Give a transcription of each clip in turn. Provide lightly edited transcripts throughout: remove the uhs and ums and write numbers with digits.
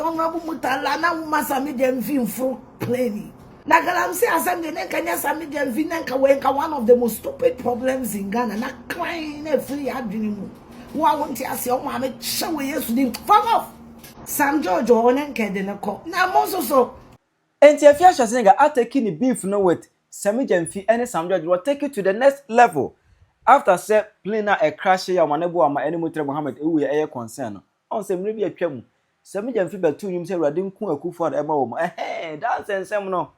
honorable Mutala na Sammy Gyamfi for plenty. Nagalam say asam de Kenya Sammy Gyamfi nanka one of the most stupid problems in Ghana. Na crying free adwinimu. Who I want to say Omane show yesterday. Fuck off. Sam George or Nenke na ko. Na monso so. And Afia Shazinga are taking the beef no with Sammy Gyamfi and Sam George will take it to the next level. After say Penyah a crash here Omane Boamah any Mutre Mohammed we air concern. On some maybe a chemu. Sammy Gyamfi be two him say Radin Kun Akufo Emma Woman. Eh, that's and some no.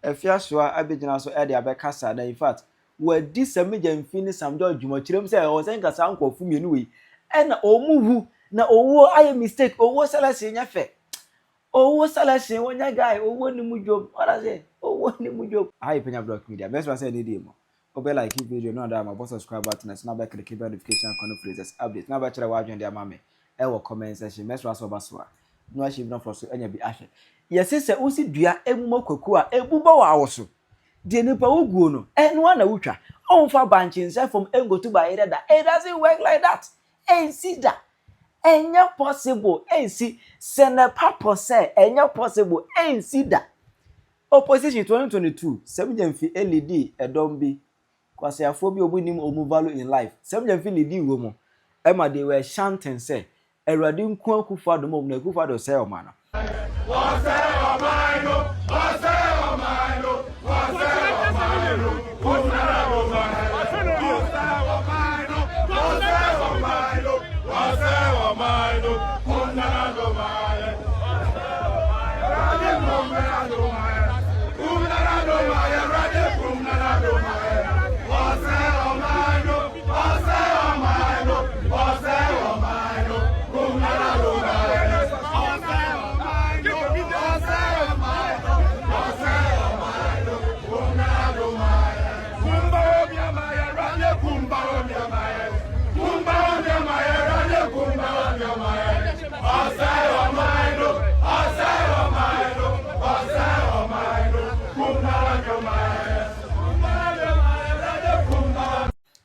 Afia Schwar Abidjan so Eddie Abekasa. In fact, where this Sammy Gyamfi ni Sam George Jumochirem say o say nka san ko fu mienu we. E na omuhu na owo aye mistake owo salasi nya fe. Owo salasi wonya guy owo ni mu job. What I say? Owo ni mu job. Hi Penyah Block Media. Best one say need dey mo. Obe like this video no that my subscribe button and snap back the key notification and confrontation update. Now back to the watch and their mama. E comment section. Best one so baswa. No achieve no for so enya bi ahwe. Yes say usi dua emumo kwaku a ebuba wa awoso. De nipa oguo no. Eno na wutwa. Onfa banchin say from engo to by either that. It doesn't work like that. Ain't see that. Enya possible. Ain't see send papa say enya possible. Ain't see that. Opposition 2022. Sammy Gyamfi LED edombi. Kwase afo bi obu nim omu value in life. Sammy Gyamfi ledi wo mo. Emma they were chanting say Erade nku Akufo Adom na Akufo Adom say Omane.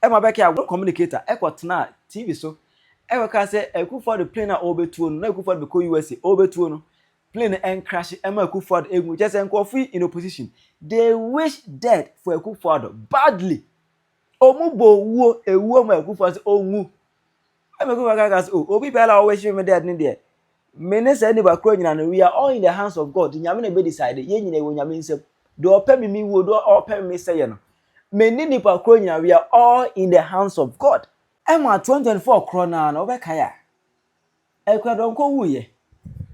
Emma Becky a communicator ekwatena TV so eweka say Akufo the plane na obetuo no na Akufo be ko USA obetuo no plane en crash Emma Akufo egu just enkofi in opposition they wish death for Akufo badly omubo wuo ewuo ma Akufo say onwu Emma Akufo gagas obi bela o wish me dead ni there me say ni ba kro nyina no we are all in the hands of God nyame na be decide ye nyina wo nyame nsem do opɛ mi wo do opɛ mi say no many nipa kro nyina we are all in the hands of God. Emma 2024 krona na obeka ya. Ekwadonko wuye.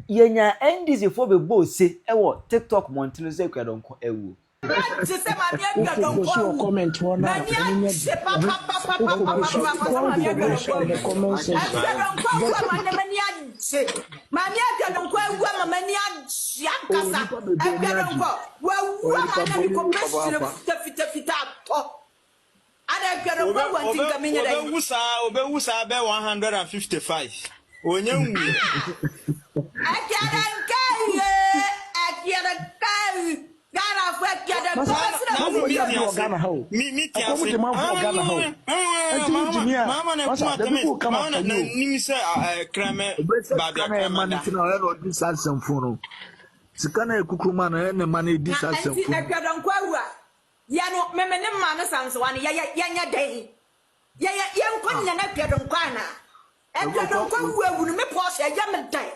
Yenya NDC for be bo se ewo TikTok montino se ekwadonko ewu. Je sais ma bien que comment on a c'est pas Obe 155. Yano memene mana sanso wani ya dey ya nkon na pedon kwana e pedon kwa wu me pose ya me dey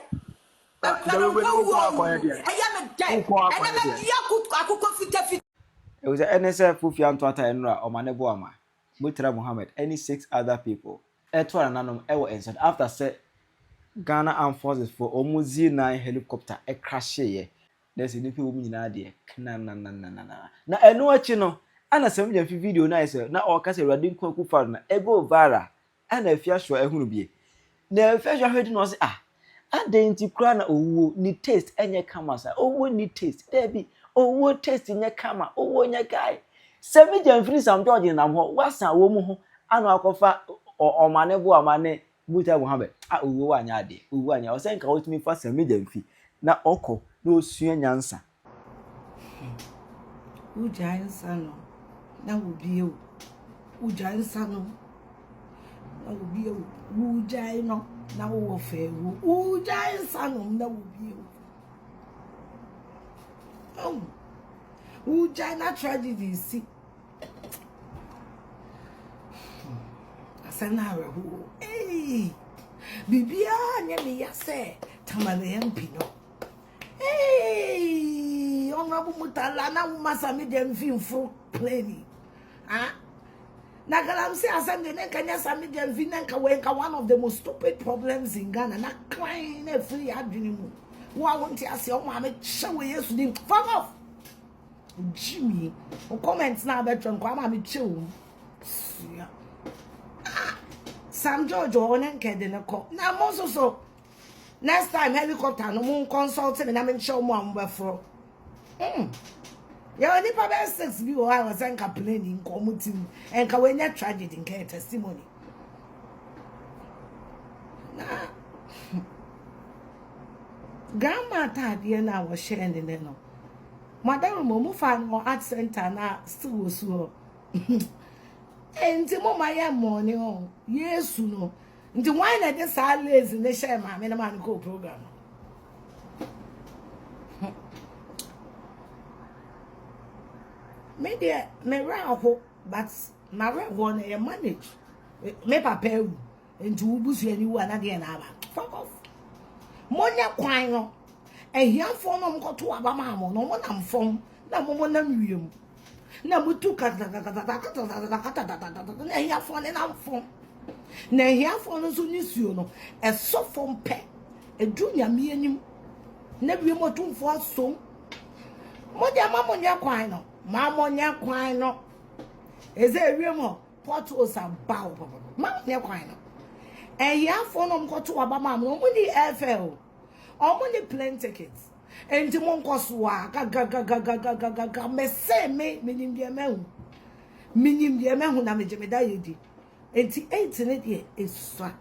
It was an NSF Fufia Antwata Enra Omane Boamah, Mutra Mohammed, any 6 other people. Etwa Nanum Ewo answered after said Ghana Armed Forces for Omuzi 9 helicopter a crash ye. There's a little woman in idea. Na. Na eno achino. Ana Sammy Gyamfi video na ese na okase Radin Akufo na ego viral. Ana Afia Schwar ehunu bie. Na Afia Schwar hwedi no say adenti kra na owo ni taste enye kama sa. Owo ni taste. Debi owo taste nye kama. Owo nye guy. Sammy Gyamfi Sam George na ho wasa wo mu ho ana akofa Omane Boamah Muta Mohammed. Owo anya ade. Owo anya. O say nka wotumi fa Sammy Gyamfi na oko no sua nyansa. Ujansa no. Na ubie. Ujansa no. Na ubie. Ujai no. na wo fe wo jai sanom na wo bi oh wo jai na tragedy si asana rehu eh bibia nya me yase tamale MP no eh honorable mutala na wo Sammy Gyamfi mfro pleni ah na galam say asande ne kanya Sammy Gyamfi nanka wenka one of the most stupid problems in Ghana na crying free adwini mu wo won't ase o ma me chewe yesu dim fuck off Jimmy o comments na betron kwa ma me chewu Sam George onen kede ne ko na mo so next time helicopter no mo consult me na me show mo am befro ya oni pa be 6 bi o ha was en complaining ko mutim en ka we nya tragedy in care testimony na grandma tade na wo share ne no madam mo fa no art center na still wo so enti mo maye money o yesu no nti why na dey sa lazy ne share ma me na man go program me dey me raho but my raho na manage me papa wu nti wo busu ani wu na dey na aba fuck off monya kwan no ehiafo no mkoto aba ma mo no mo nam fom na mo nam wiem na mutu kata na ehiafo ne nam fom na ehiafo no so nisuo no esofom pe edu nyame anim na wiem otumfo asom mo dia ma monya kwan no ma monya kwan no eze wiem ho porto sabaw ma monya kwan no ehiafo no mkoto aba ma mo ni FL Omane plane tickets. And to Monkoswa, gaga, me say me, minim de mehu. Minim de mehu na mejemeda yedi. And the 8 year is swa.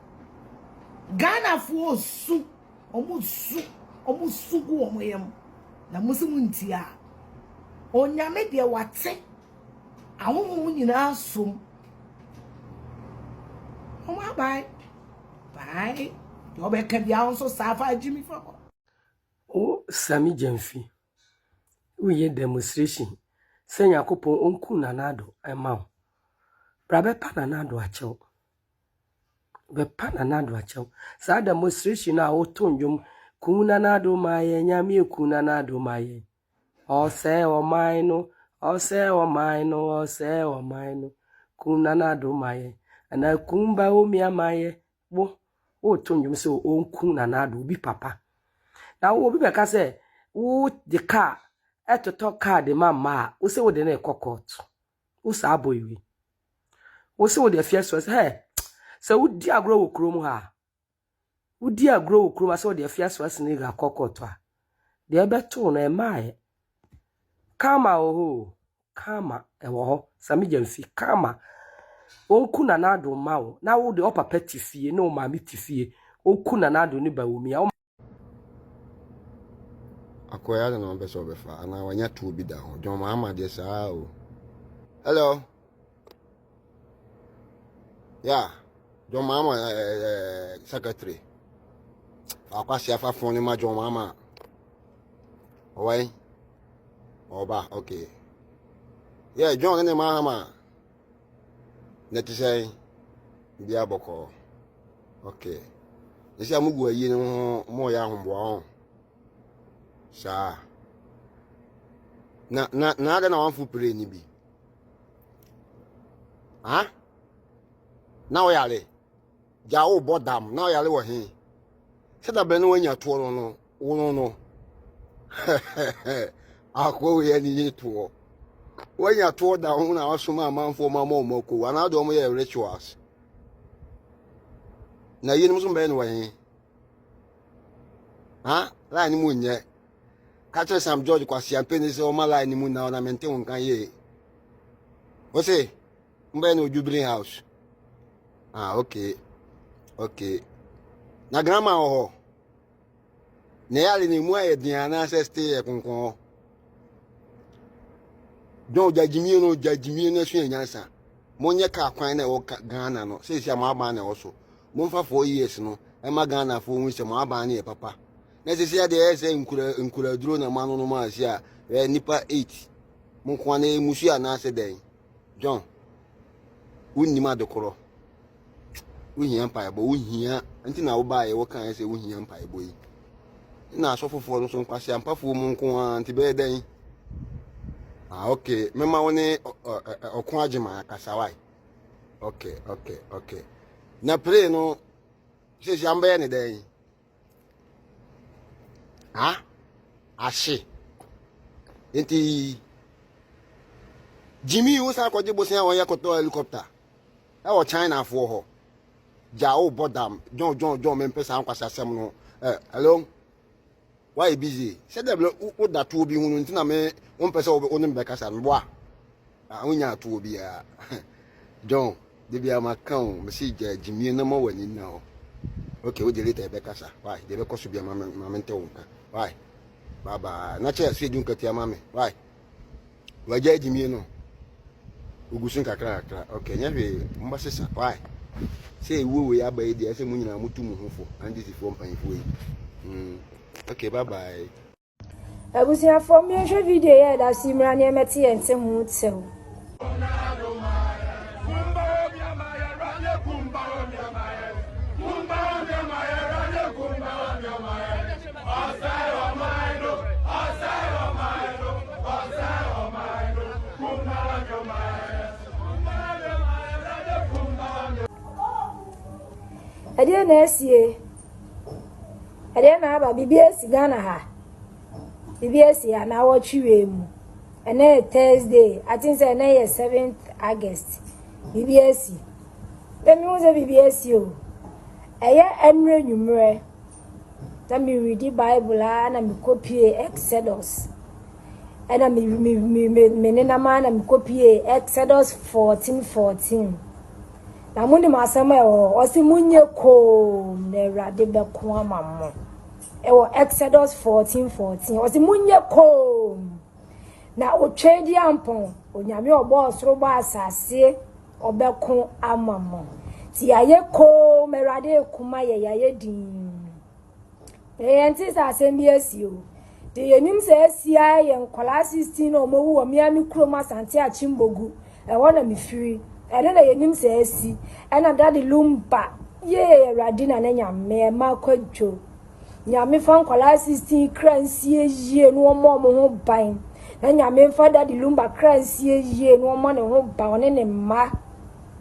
Ghana for su, omusu gu omoyem. Na musimuntia. Onyame de wate. Awu nyina som. Oma bye. Bye. You be can be also suffer Jimmy for. Oh, Sammy Gyamfi. We ye demonstration. Say Yakupon unku nanado emao. Brabe pananado acho. Be pananado acho. Sa demonstration na otonjum kunanado maye nyami kunanado maye. O se o maino, o se o maino, o se o maino. Kunanado maye. Ana kumba umia maye. Wo o tonjum so onku nanado bi papa. Na wo bi beka se wo the car etoto car de mama wo se wo de na ekokot wo sa aboywi wo se wo de Afia so he se wo di agro wo krom ha wo di agro wo krom se wo de Afia so ne ga kokot a de ebeto na emae kama oho kama ewo ho Sammy Gyamfi kama onku nanado mawo na wo de opapa tifie na o ma mi tifie onku nanado ni ba wo mi Akoya na mbe so befa ana wanya tu bi da ho Joma ama de saa o. Hello. Yeah. Joma ama secretary. Akwasi afa phone ma Joma ama. Owai. Oba, okay. Yeah, John ne ma ama. Net say bia boko. Okay. Isi amugu ayi no mo ya hombo ho. Sa na ada na wanfu pere ni bi ha na o yale ja o bodam na o yale wo hin se da be no wanya to no no akwo we ni to wanya to da ho na wasoma amanfo ma mako ana do mo ye rituals na yin so be no wo hin ha la ni mu nye Catch Sam George kwasi ampeni se o mala ni mu na ornament won kan ye. O se mbe no jubilee house. Ah, okay. Okay. Na grandma ho. Ne yale ni mu ayeduan na se stay e konkon. Don jajimi no su enyansa. Monye ka kwan na o Ghana no. Se sia ma ba na o so. Mo fa 4 years no. Emma Ghana for which my bani papa. Necessary there is a drone a man on Mars here, Nipa 8. Munkwane Musia Nasa Day. John, wouldn't you mad the coro? We empire, but we here until now buy what can I say we empire boy. Now, so for some question, and Pafu Munko and Tibet. Ah, okay. Remember when Okwajima Kasawai. Okay. Na play no. Says Yamba any day. Ah, Ashi. Enti Jimmy was a Kojibosia or Yakoto helicopter. I was China for her. Jao Bodam, John Memphis and Quasasam. Hello. Why busy? Said the would that two be until me 1 person over on Becas and bois. I only to be a John, they be a macon, Monsieur Jimmy, no more when you know. Okay, we delete a Becasa. Why? They because to be a mamma. Why? Baba, not yet see Dunker, your mammy. Why? Why, Jimmy, no? Ugusunka character. Okay, never, Mbassa. Why? Say, we are by the Assamuna Mutumu, and this is one point for you. Okay, bye-bye. I was here for me a video that Simran Yamati and some wood so. I didn't see. I didn't have a BBS Ghana ha. BBS ya na watch you and then Thursday. I think say na 7th August. BBS. Let me use a BBS you. Aya enre numere. Let me read the Bible and I copy Exodus. And I me man I copy Exodus 14:14. Na mundi masama o si munye ko ne rade be ko amamo. Ewo Exodus 14:14 osi munye ko na o twedi ampon onyame obo osoro ba asase obeko amamo ti aye ko merade kuma ye yaye din enti sa asemi asio de yenim se asia ye nkola 16 omowu o miami kroma sante achimbogu ewo na mifiri ene na yenim se asi ena dade lumba ye radina na nyame makwadwo nyame fa nkola 16 kransie yie no mo ho ban na nyame fa dade lumba kransie yie no mo ne ho ba one ne mma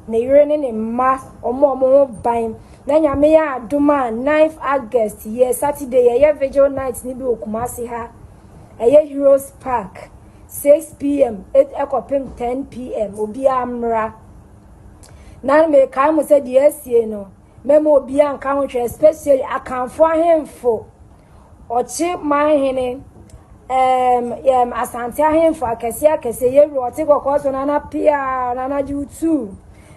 na yire ne mma omo ho ban na nyame ya aduma 9th August ye Saturday ye vigil night ni bi okumase ha eye Heroes Park 6 p.m. 10 p.m. obi amra na me kai mo se die sie no memo obi anka ho hwe especially akanfo ahemfo ochi mahene asante ahemfo akese ye rote kokoso na pia na jutu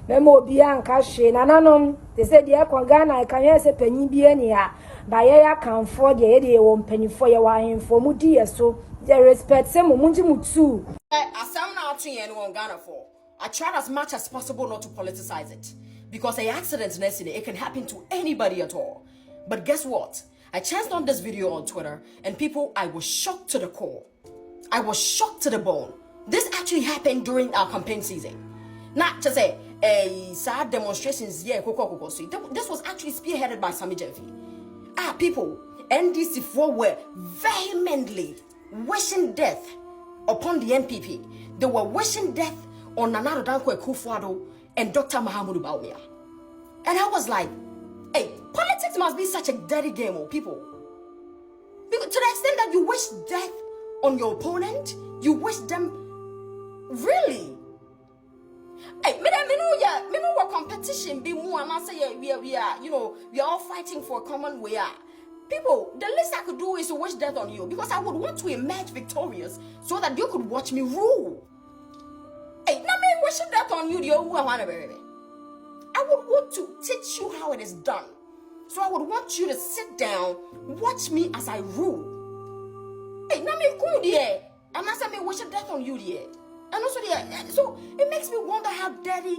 memo obi anka hwe nanom they say die kwa Ghana kan ye se panyi bi ani a ba ye akanfo de wo mpanyifo ye wa ahemfo mu die so they respect say mo munji mutu Asam na atu yen won Ghana for. I tried as much as possible not to politicize it because an accident it can happen to anybody at all. But guess what? I chanced on this video on Twitter and people, I was shocked to the core. I was shocked to the bone. This actually happened during our campaign season. Not to say sad demonstrations, yeah, this was actually spearheaded by Sammy Gyamfi. People, NDC4 were vehemently wishing death upon the NPP. They were wishing death on Nana Dankwa Kufuado and Dr. Mahamudu Boamah. And I was like, hey, politics must be such a dirty game, people. Because to the extent that you wish death on your opponent, you wish them really. Hey, me know what competition be more and I say we are, we are all fighting for a common way. People, the least I could do is to wish death on you because I would want to emerge victorious so that you could watch me rule. Hey, now me wishing death on you, I would want to teach you how it is done. So I would want you to sit down, watch me as I rule. Hey, now me go there. And I say me wishing death on you there. And also there. So it makes me wonder how dirty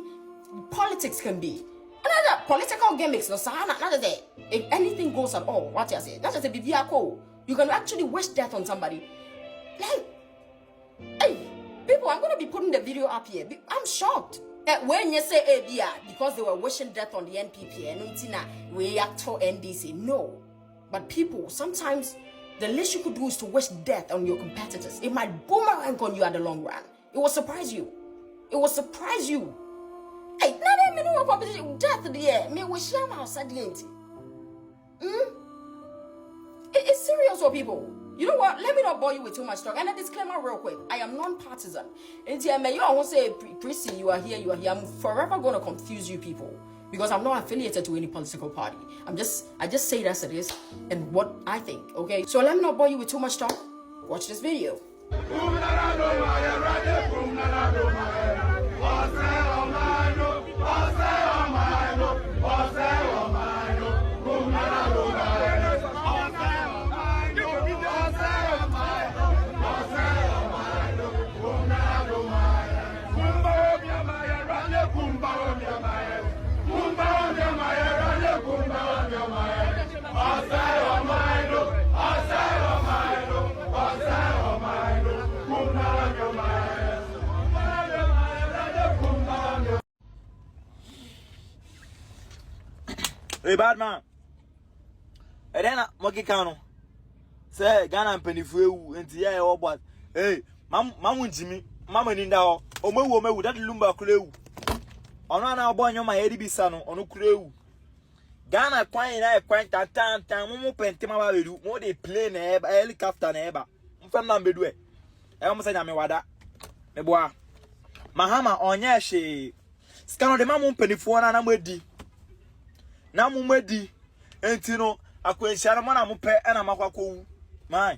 politics can be. Another political gimmicks, no, sir. Not just if anything goes at all, what you say? Not just a BBA. You can actually wish death on somebody. Like, hey, people, I'm gonna be putting the video up here. I'm shocked. When you say ABR, because they were wishing death on the NPP, and we act for NDC. No. But people, sometimes the least you could do is to wish death on your competitors. It might boomerang on you at the long run. It will surprise you. It will surprise you. Hey, now that me know competition death there. Me wish you outside the end. It's serious, for people. You know what? Let me not bore you with too much talk. And a disclaimer real quick. I am non-partisan. And you won't say, Prissy, you are here. I'm forever going to confuse you people. Because I'm not affiliated to any political party. I just say it as it is and what I think, okay? So let me not bore you with too much talk. Watch this video. Hey, bad man. And then Monkey Cano say Ghana and Pennyfu and Tia or what? Hey, Mamma Jimmy, Mamma Ninda, Omo, that lumber clue. On our boy, my Eddie son on clue. Ghana quite that time, Momo Pentima, more they plane helicopter neighbor. From Nambedwe. I almost said, I'm a wada. Me boy. Mahama on yashi. Scan the Mamma Pennyfu and I'm with D. Na mumedi enti no akwenhyara mo na mo pe na makwako man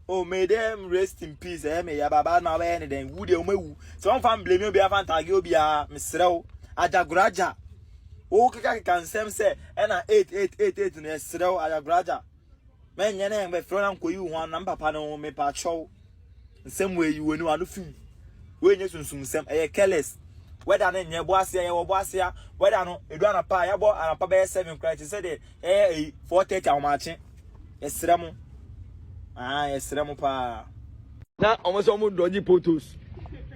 oh may them rest in peace me ya baba na ba ne den wu de omewu so on fan blame obi afan tag obi a mesrew ajaguraja o keka kansem se na 8888 no esrew ajaguraja men nye na me fro na nkoyi hu an papa no me pa chow nsem we yi wonu anu fi we nye sunsun sem careless whether na nye boasia ye wo boasia whether no edu anapa ya bo anapa be 7 cry say de 4:30 awmache esremu esremu pa na almost dodgy photos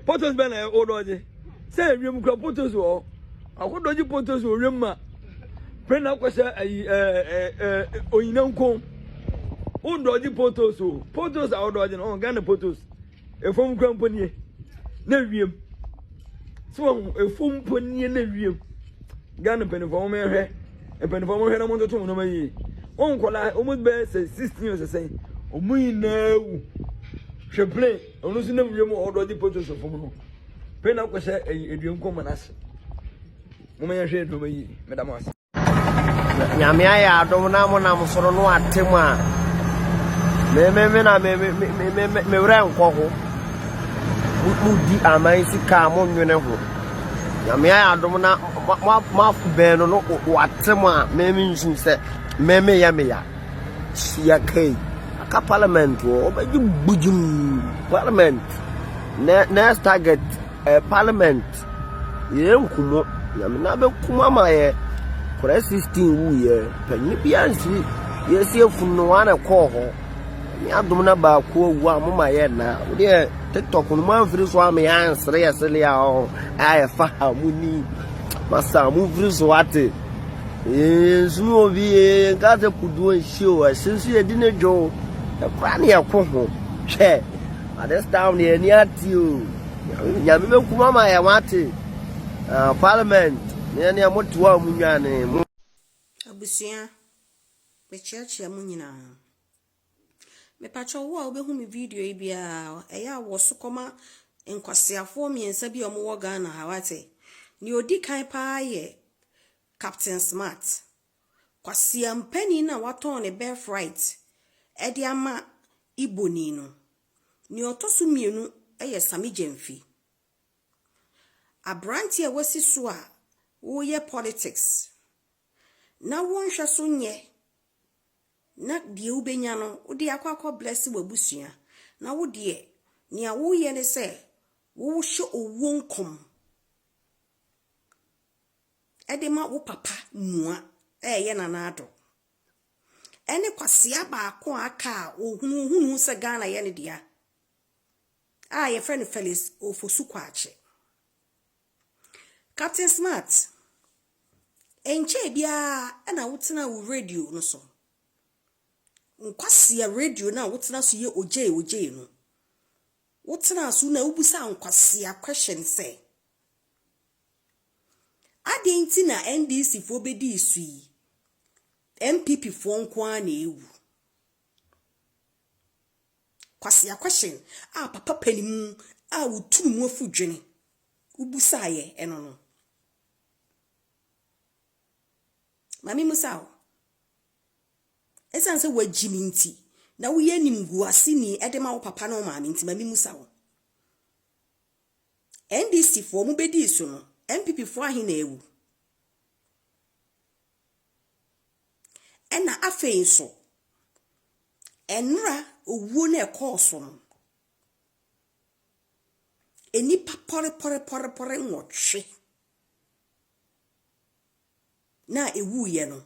be na o dodgy say wiem kra photos o akọ dodgy photos o wiem ma friend na kwese oyinanko o dodgy photos are dodgy no Ghana photos e fom kra mponi na wiem so e fom mponi na wiem Ghana penifo me hwe e penifo mo hwe na mo to no mayi on kola o mo be 16 years say o mu ina wu hwe play onu si na wiem o dodgy photos of fom no pe na kwese eduam ko manase mo me hwe do mayi me da mo ase nyame aya adom na mo na mo soro no atem a me na me wra nkoko mu di aman sika mo nwene ho nyame aya adom na ma be no atem a me nsun se me ya sia kai aka parliament o ba bujum parliament next target parliament yenkumo nyame na be kuma ma ye for 16 wu ye panyi biansi yesi efunu ana ko ho ni adom na ba ko wu amoma ye na wo de TikTok no man firi so am ya ansre yesele ya o aye fa hamuni masa mu firi so ate sunu obi ga te kudu show asensu ye di ne jo e kwa ne yakwo ho hwe at this time ne ni ati o nyame be kuma ma ye wate parliament ne amoto a munwane mu abusia me chiachia mu nyina me pacho wo obehu me video yi bia eya wo so koma enkwasiafo miensa bi omo wo Ghana hawate ni odi kan pa ye Captain Smart kwasia mpani na waton ne birthright edi ama iboni no ni otoso mienu eye Sammy Gyamfi abranti e wasi so a wo ye politics na wonhwe so nye na die ubenya no odi akwa bless wabusua na wo de ni a wo ye ne se wo hye owonkom edema wo papa mua ye nanado ene kwasia ba ko aka ohunu se Ghana ye ne dia ye friend Felix ofosu kwache Captain Smart enche bia na wotena wo radio no so nkwasia radio na wotena so ye oje no wotena so na ubusa nkwasia question say adenti na NDC fo bedi isu MPP fo nkwa na ewu kwasia question papa panimu wotunu mu afudwene ubusa ye eno no mami musao esanse wajiminti na wo yenim guase ni edema wo papa na wo maami nti mami musao NDC fo mu bedi isu no MPP fo ahi na ewu ena afei so enra owuo na ekoso no enipa pore nwotwe na ewu ye no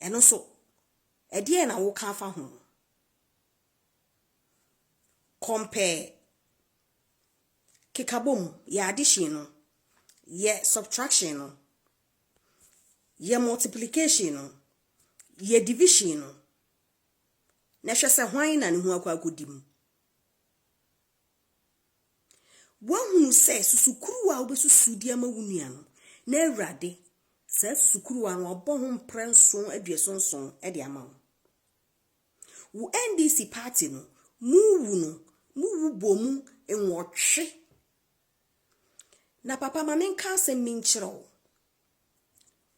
eno so edie na wo ka afa ho compare kikabom ya addition no ye subtraction no ye multiplication no ye division no na hwese hwan na ne ho akwakodim wahunu se susukuru a obesusu dia mawunua no na awrade se susukuru a no obo ho prenso aduesonson e de ama wo NDC party no muwu bomu enwotwe na papa ma menka se minchiro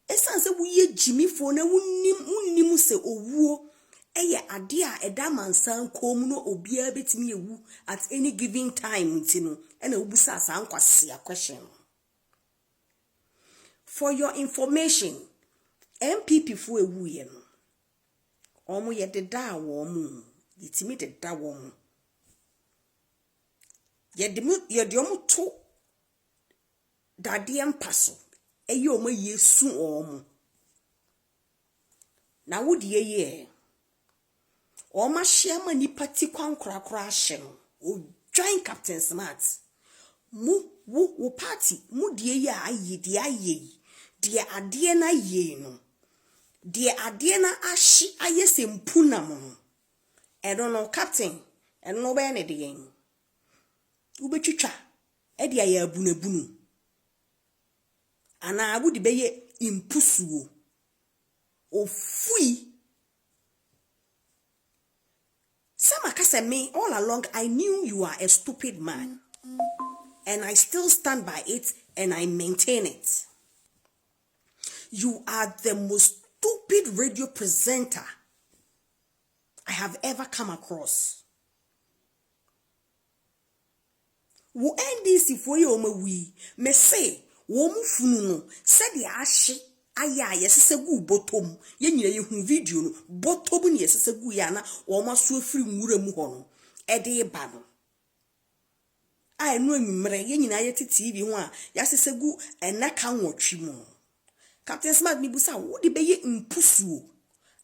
esanse wo ye jimifo na wunnim se owuo eye ade a eda mansan kom no obia betimi ewu at any given time ntino ena obusa san kwase question. For your information, MPP fo ewu ye no omo ye deda awo mu yitimi deda wo mu ye de omo to dade empaso eye omo yesu omo na wodi ye Oma shema ni pati kwankrakra ahye no o join Captain Smart wo party mu die ya aye die ade na ye no die ade na ahye aye sempuna mo no Captain no be ne de yen ubetwitwa e de ya abunabunu ana abudi be ye impusuo ofui Some say me all along I knew you are a stupid man and I still stand by it and I maintain it. You are the most stupid radio presenter I have ever come across. Wo NDC for you wi me say wo mu funu no said the ahye aya yesesegu botom ye nyina ye hu video no botom ne yesesegu ya na wo ma so afiri nwura mu ho no e de ba no ai no anwumre ye nyina ye TV ho a yesesegu enaka nwotwe mu Captain Smart mi busa wo de be ye impusuo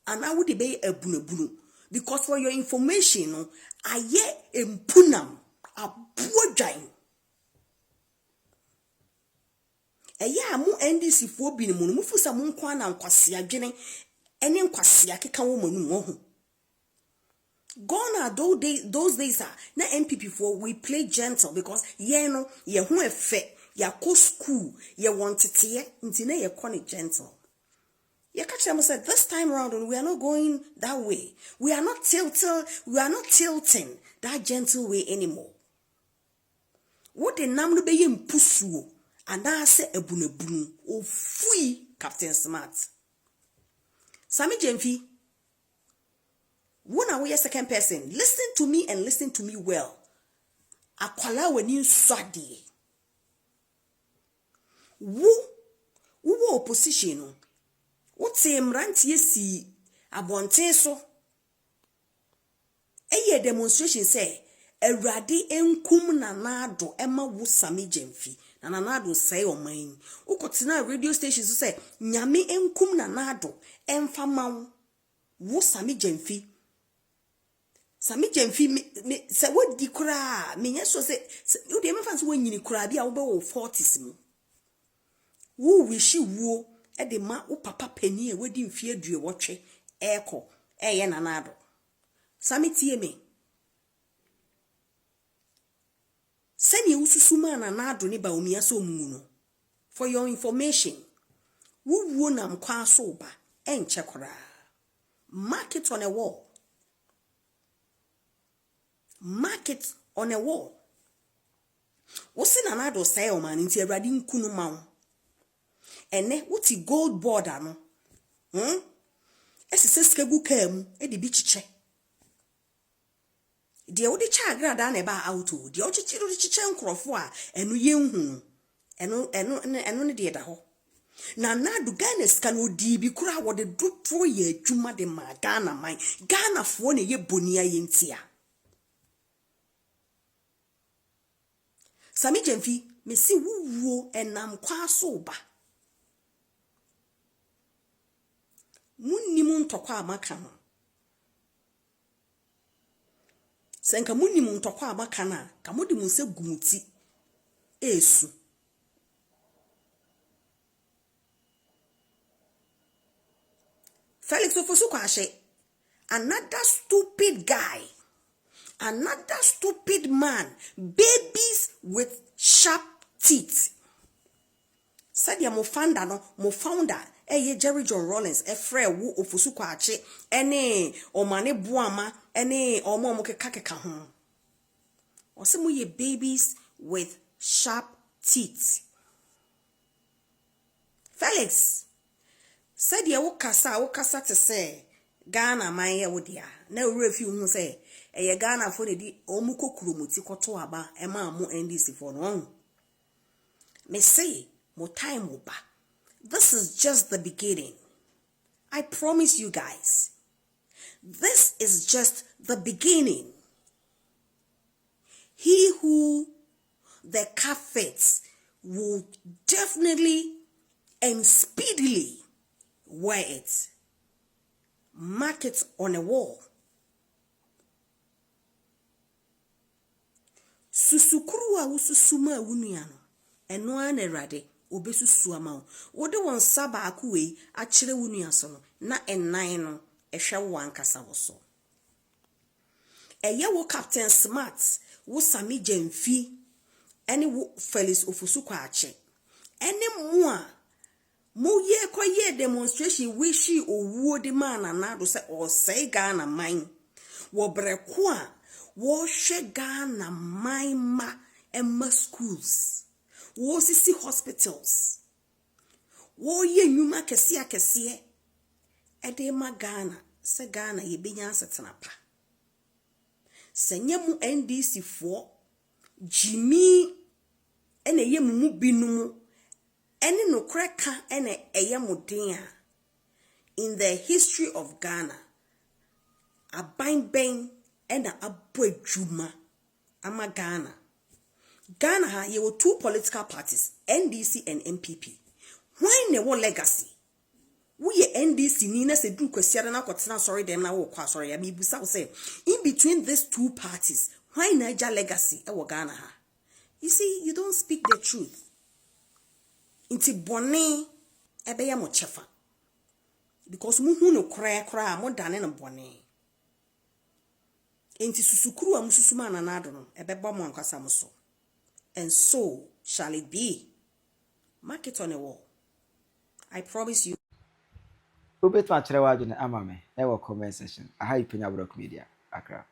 ana wo de be ye abunabunu because for your information no aye empunam abuodwan eya mu NDC fo bi ne mu mu fusa mu nkwa na nkwase adwene ene nkwase akeka wo manu wo ho gone are those days are na MPP for we play gentle because ye no ye ho efe ya ko school ye wantete nti na ye ko ne gentle ye catch them say this time around we are not going that way we are not tilting that gentle way anymore what the nam no be ye mpusuo and I say abunabunu ofui Captain Smart. Sammy Gyamfi, when I was second person, listen to me and listen to me well. Akwala when you swadi. Wo opposition. What say mranti yesi abonte so. Eye demonstration say Erade enkum na nado ema wo Sammy Gyamfi na nado say Omane ukotina radio station so say nyame enkum na nado emfa mawo wo Sammy Gyamfi me se wodi kura me yeso se you dey mefa so wanyini kura bia wo be wo 40s mu wo wishi wo e de ma wo papa Penyah wodi mfie adue wotwe eko eye na nado Sammy tie me Send you susuma na nado ni Boamah so muno. For your information, who nam kwa soba and chekora. Mark it on a wall. Mark it on a wall. What's in anado say man into a radin kunu mau. And ne wuti gold border no. Esiseskebu kem e di bichiche. The odi chagra da na ba auto the ochichiru chiche nkrofo a enu yenhu enu ne de da ho na nadu Ghana ska no di bi kura wo de dotro ye adwuma de ma Ghana man Ghana fo ne ye bonia ye ntia Sammy Gyamfi me si wuwo enam kwa so ba munnimu ntokwa amaka no Senka muni muntokwa amaka na kamodi munse gumuti esu Felix ofosu kwashe another stupid guy another stupid man babies with sharp teeth said ya mo founder eye Jerry John Rollins F00LS ofosu kwache ene Omane Boamah ene omo keka ho osemu ye babies with sharp teeth Felix said ya wokasa te say Ghana man ye wodia na refi hu say eye Ghana fo ne di omu kokurumuti koto aba ema mo NDC for no me say mo time oba. This is just the beginning. I promise you guys. This is just the beginning. He who the calf fits will definitely and speedily wear it. Mark it on a wall. Susukuru ususuma uniano. Eno anerade. Obesusu ama wo de won saba akuwe a kire wunu aso no na ennan no ehwe wo ankasa wo so eye wo Captain Smart wo Sammy Gyamfi ene wo Felix ofusu kwa ache ene mo a mo ye koye demonstration wishi owuo de mana na do se o sei Ghana man wo breko a wo hwe Ghana man ma emma schools wo sisi hospitals wo ye nyuma kese ede ma Ghana se Ghana ye benya asetena pa senyemu NDC fo Jimmy ene ye mu binumu ene no kreka ene eye muden a in the history of Ghana aban ena abodwuma ama Ghana ha ye were two political parties, NDC and MPP. Why ne wo legacy? We ye NDC ni na se du kwesiada na kwotena sorry dem na wo kwa sorry ya mi busa say in between these two parties, why Niger legacy e wo Ghana ha? You see, you don't speak the truth. Inti bone ebe ya mo chefa. Because mu hu no kra mo dane no bone. Inti susukuru a mususuma na nado no ebe ba mo ankwasa mo so. And so shall it be. Mark it on a wall. I promise you. Ubet ma kyerɛ w'adwene ama me ɛwɔ comment section. Aha yi Penyah Media. Accra.